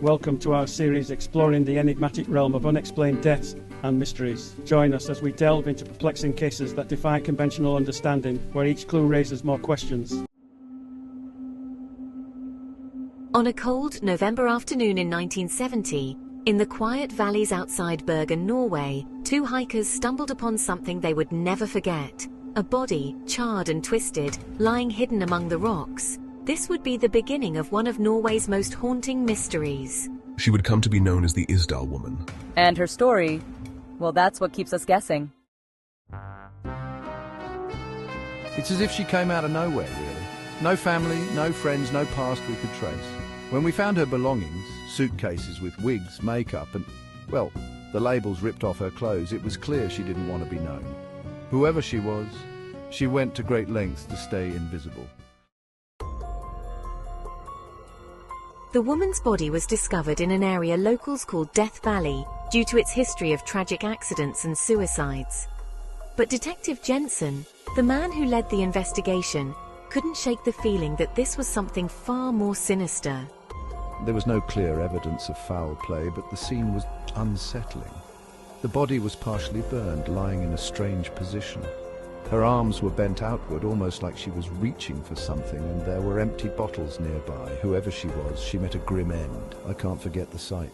welcome to our series exploring the enigmatic realm of unexplained deaths and mysteries. Join us as we delve into perplexing cases that defy conventional understanding, where each clue raises more questions. On a cold November afternoon in 1970, in the quiet valleys outside Bergen, Norway, two hikers stumbled upon something they would never forget. A body, charred and twisted, lying hidden among the rocks. This would be the beginning of one of Norway's most haunting mysteries. She would come to be known as the Isdal Woman. And her story, well, that's what keeps us guessing. It's as if she came out of nowhere, really. No family, no friends, no past we could trace. When we found her belongings, suitcases with wigs, makeup and, well, the labels ripped off her clothes, it was clear she didn't want to be known. Whoever she was, she went to great lengths to stay invisible. The woman's body was discovered in an area locals call Death Valley due to its history of tragic accidents and suicides. But Detective Jensen, the man who led the investigation, couldn't shake the feeling that this was something far more sinister. There was no clear evidence of foul play, but the scene was unsettling. The body was partially burned, lying in a strange position. Her arms were bent outward, almost like she was reaching for something, and there were empty bottles nearby. Whoever she was, she met a grim end. I can't forget the sight.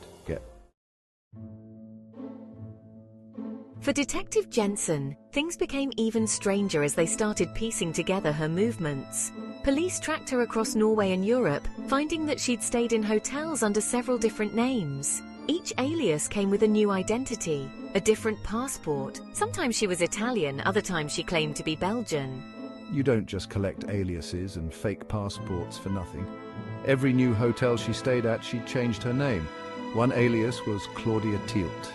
For Detective Jensen, things became even stranger as they started piecing together her movements. Police tracked her across Norway and Europe, finding that she'd stayed in hotels under several different names. Each alias came with a new identity, a different passport. Sometimes she was Italian, other times she claimed to be Belgian. You don't just collect aliases and fake passports for nothing. Every new hotel she stayed at, she changed her name. One alias was Claudia Tielt.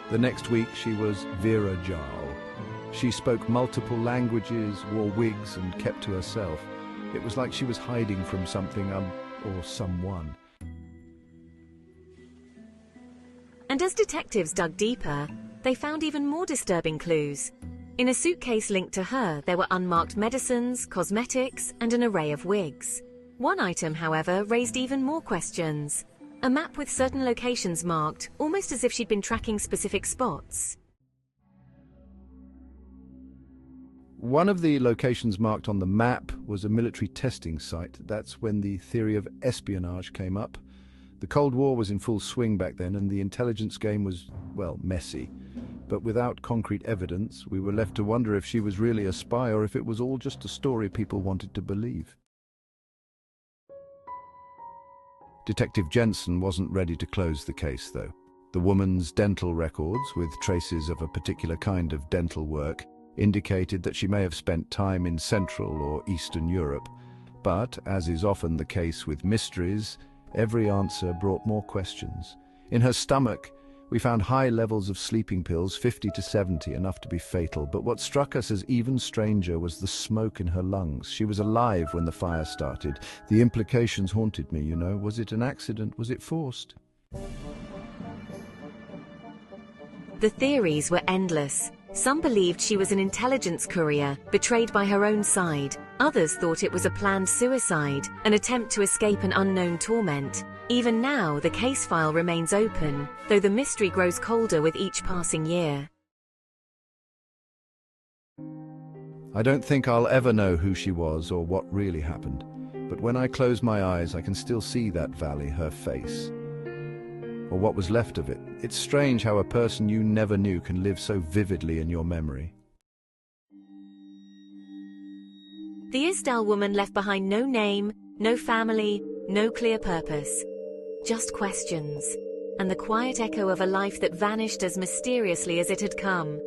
The next week she was Vera Jarl. She spoke multiple languages, wore wigs and kept to herself. It was like she was hiding from something or someone. And as detectives dug deeper, they found even more disturbing clues. In a suitcase linked to her, there were unmarked medicines, cosmetics, and an array of wigs. One item, however, raised even more questions. A map with certain locations marked, almost as if she'd been tracking specific spots. One of the locations marked on the map was a military testing site. That's when the theory of espionage came up. The Cold War was in full swing back then, and the intelligence game was, well, messy. But without concrete evidence, we were left to wonder if she was really a spy or if it was all just a story people wanted to believe. Detective Jensen wasn't ready to close the case, though. The woman's dental records, with traces of a particular kind of dental work, indicated that she may have spent time in Central or Eastern Europe. But, as is often the case with mysteries, every answer brought more questions. In her stomach, we found high levels of sleeping pills, 50 to 70, enough to be fatal. But what struck us as even stranger was the smoke in her lungs. She was alive when the fire started. The implications haunted me, you know. Was it an accident? Was it forced? The theories were endless. Some believed she was an intelligence courier, betrayed by her own side. Others thought it was a planned suicide, an attempt to escape an unknown torment. Even now, the case file remains open, though the mystery grows colder with each passing year. I don't think I'll ever know who she was or what really happened. But when I close my eyes, I can still see that valley, her face. Or what was left of it. It's strange how a person you never knew can live so vividly in your memory. The Isdal woman left behind no name, no family, no clear purpose. Just questions, and the quiet echo of a life that vanished as mysteriously as it had come.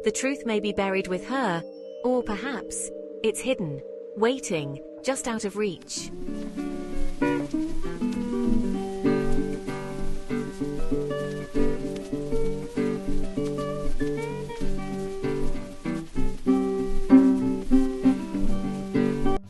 The truth may be buried with her, or perhaps it's hidden, waiting, just out of reach.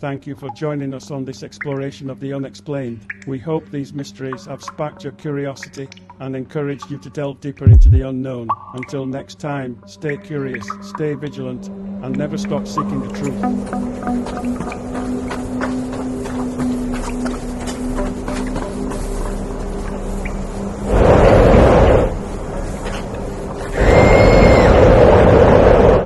Thank you for joining us on this exploration of the unexplained. We hope these mysteries have sparked your curiosity and encouraged you to delve deeper into the unknown. Until next time, stay curious, stay vigilant, and never stop seeking the truth.